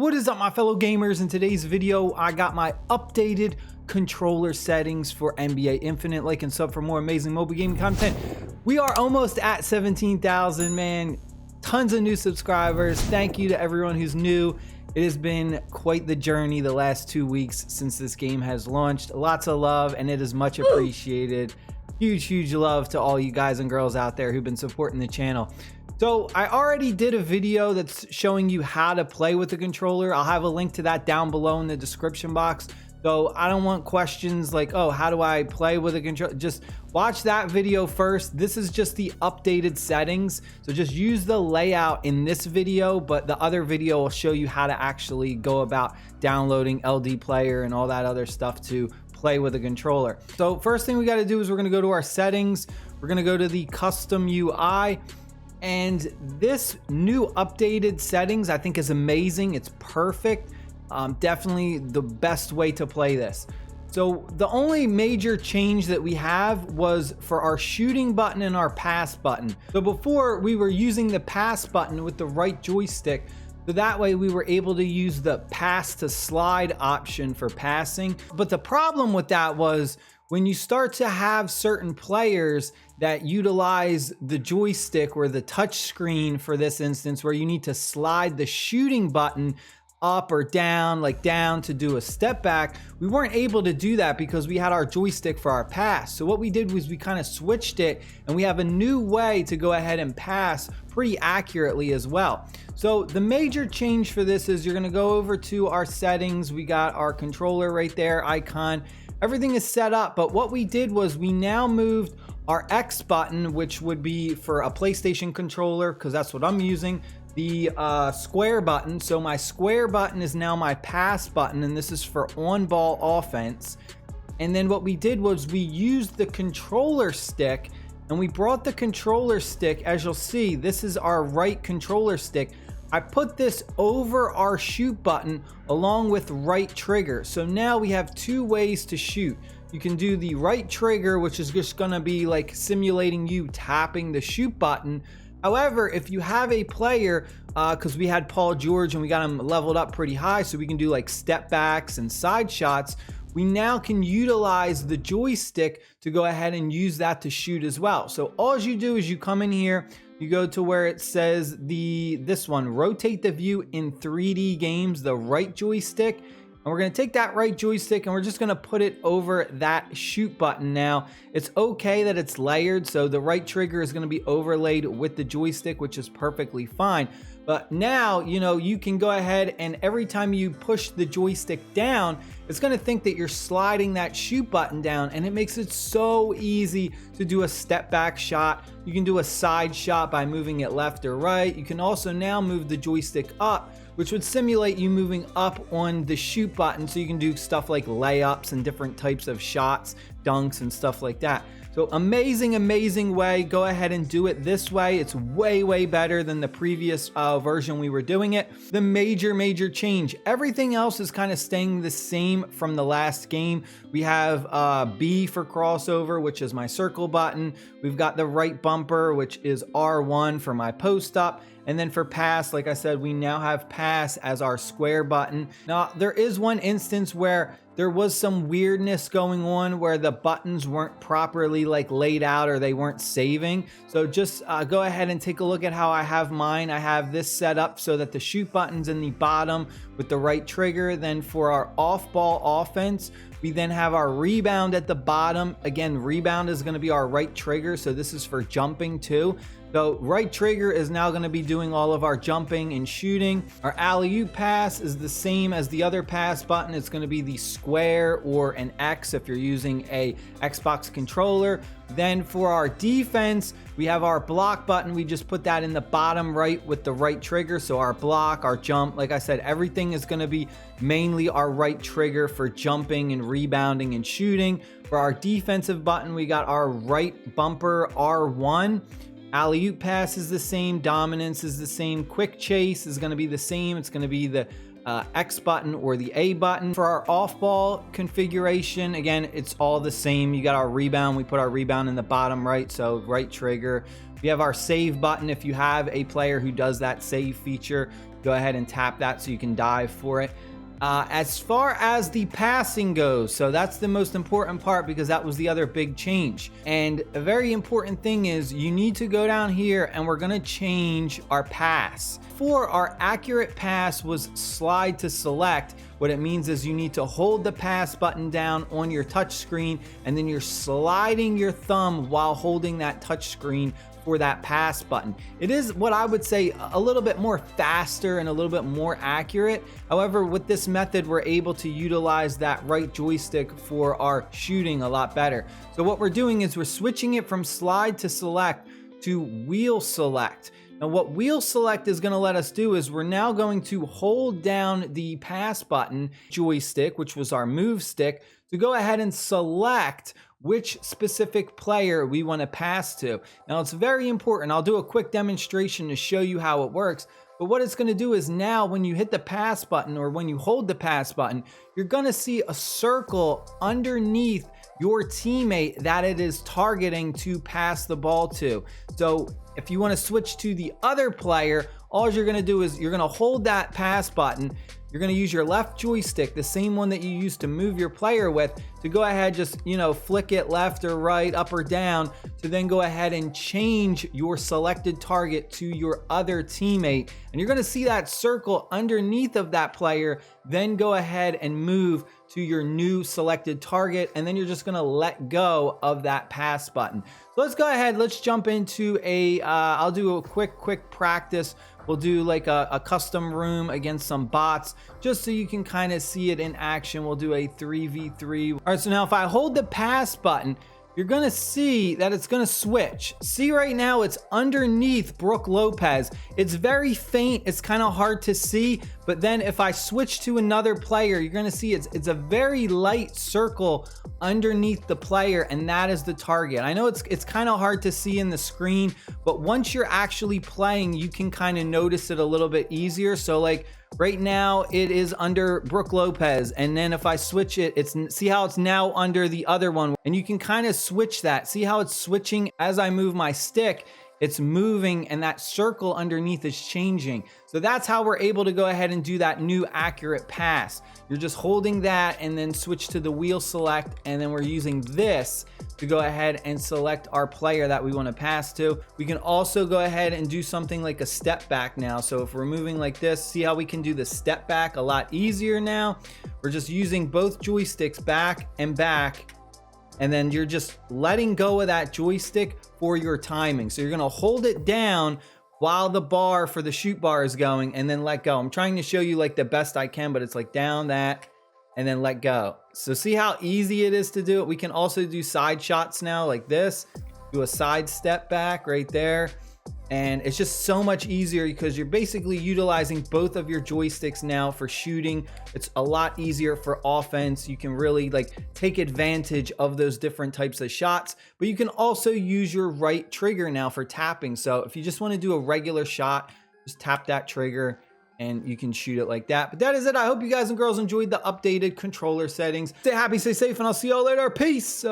What is up, my fellow gamers? In today's video, I got my updated controller settings for NBA Infinite. Like and sub for more amazing mobile gaming content. We are almost at 17,000, man. Tons of new subscribers. Thank you to everyone who's new. It has been quite the journey the last 2 weeks since this game has launched. Lots of love, and it is much appreciated. Huge love to all you guys and girls out there who've been supporting the channel. So I already did a video that's showing you how to play with the controller. I'll have a link to that down below in the description box. So I don't want questions like, oh, how do I play with a controller? Just watch that video first. This is just the updated settings. So just use the layout in this video, but the other video will show you how to actually go about downloading LD Player and all that other stuff to play with a controller. So first thing we got to do is we're going to go to our settings. We're going to go to the custom UI. And this new updated settings I think is amazing. It's perfect. Definitely the best way to play this. So the only major change that we have was for our shooting button and our pass button. So before we were using the pass button with the right joystick, so that way we were able to use the pass to slide option for passing. But the problem with that was when you start to have certain players that utilize the joystick or the touch screen for this instance, where you need to slide the shooting button up or down, like down to do a step back, we weren't able to do that because we had our joystick for our pass. So what we did was we kind of switched it, and we have a new way to go ahead and pass pretty accurately as well. So the major change for this is you're going to go over to our settings. We got our controller right there, icon. Everything is set up, but what we did was we now moved our X button, which would be for a PlayStation controller, because that's what I'm using, the square button. So my square button is now my pass button, and this is for on-ball offense. And then what we did was we used the controller stick, and we brought the controller stick, as you'll see, this is our right controller stick. I put this over our shoot button along with right trigger. So now we have two ways to shoot. You can do the right trigger, which is just gonna be like simulating you tapping the shoot button. However, if you have a player, because we had Paul George and we got him leveled up pretty high, so we can do like step backs and side shots, we now can utilize the joystick to go ahead and use that to shoot as well. So all you do is you come in here, you go to where it says this one, rotate the view in 3D games, the right joystick. And we're going to take that right joystick and we're just going to put it over that shoot button. Now, it's okay that it's layered, so the right trigger is going to be overlaid with the joystick, which is perfectly fine. But now, you know, you can go ahead and every time you push the joystick down, it's going to think that you're sliding that shoot button down, and it makes it so easy to do a step back shot. You can do a side shot by moving it left or right. You can also now move the joystick up, which would simulate you moving up on the shoot button, so you can do stuff like layups and different types of shots, dunks and stuff like that. So amazing way. Go ahead and do it this way. It's way better than the previous version we were doing it. The major change, everything else is kind of staying the same from the last game. We have B for crossover, which is my circle button. We've got the right bumper, which is R1 for my post up. And then for pass, like I said, we now have pass as our square button. Now, there is one instance where there was some weirdness going on where the buttons weren't properly like laid out, or they weren't saving. So just go ahead and take a look at how I have mine. I have this set up so that the shoot button's in the bottom with the right trigger. Then for our off-ball offense, we then have our rebound at the bottom. Again, rebound is going to be our right trigger, so this is for jumping too. So right trigger is now going to be doing all of our jumping and shooting. Our alley-oop pass is the same as the other pass button. It's going to be the square or an X if you're using a Xbox controller. Then for our defense, we have our block button. We just put that in the bottom right with the right trigger. So our block, our jump, like I said, everything is going to be mainly our right trigger for jumping and rebounding and shooting. For our defensive button, we got our right bumper R1. Alley-oop pass is the same, dominance is the same, quick chase is going to be the same. It's going to be the X button or the A button. For our off-ball configuration, again, it's all the same. You got our rebound. We put our rebound in the bottom right, so right trigger. We have our save button if you have a player who does that save feature. Go ahead and tap that so you can dive for it. As far as the passing goes, so that's the most important part because that was the other big change. And a very important thing is you need to go down here and we're gonna change our pass. For our accurate pass was slide to select. What it means is you need to hold the pass button down on your touch screen and then you're sliding your thumb while holding that touch screen for that pass button. It is what I would say a little bit more faster and a little bit more accurate. However, with this method, we're able to utilize that right joystick for our shooting a lot better. So what we're doing is we're switching it from slide to select to wheel select. Now what wheel select is going to let us do is we're now going to hold down the pass button joystick, which was our move stick, to go ahead and select which specific player we want to pass to. Now it's very important. I'll do a quick demonstration to show you how it works. But what it's going to do is now when you hit the pass button or when you hold the pass button, you're going to see a circle underneath your teammate that it is targeting to pass the ball to. So if you want to switch to the other player, all you're going to do is you're going to hold that pass button. You're going to use your left joystick, the same one that you used to move your player with, to go ahead, just, flick it left or right, up or down, to then go ahead and change your selected target to your other teammate. And you're going to see that circle underneath of that player, then go ahead and move to your new selected target. And then you're just going to let go of that pass button. So let's go ahead. Let's jump into I'll do a quick practice. We'll do like a custom room against some bots just so you can kind of see it in action. We'll do a 3v3. All right, so now if I hold the pass button, you're gonna see that it's gonna switch. See right now it's underneath Brook Lopez. It's very faint, it's kind of hard to see, but then if I switch to another player, you're gonna see it's a very light circle underneath the player, and that is the target. I know it's kind of hard to see in the screen, but once you're actually playing, you can kind of notice it a little bit easier. So like right now it is under Brook Lopez, and then if I switch it, see how it's now under the other one, and you can kind of switch that. See how it's switching as I move my stick. It's moving and that circle underneath is changing. So that's how we're able to go ahead and do that new accurate pass. You're just holding that and then switch to the wheel select, and then we're using this to go ahead and select our player that we want to pass to. We can also go ahead and do something like a step back now. So if we're moving like this, see how we can do the step back a lot easier now? We're just using both joysticks back and back, and then you're just letting go of that joystick for your timing. So you're gonna hold it down while the bar for the shoot bar is going, and then let go. I'm trying to show you like the best I can, but it's like down that and then let go. So see how easy it is to do it? We can also do side shots now like this. Do a side step back right there. And it's just so much easier because you're basically utilizing both of your joysticks now for shooting. It's a lot easier for offense. You can really like take advantage of those different types of shots, but you can also use your right trigger now for tapping. So if you just want to do a regular shot, just tap that trigger and you can shoot it like that. But that is it. I hope you guys and girls enjoyed the updated controller settings. Stay happy, stay safe, and I'll see y'all later. Peace.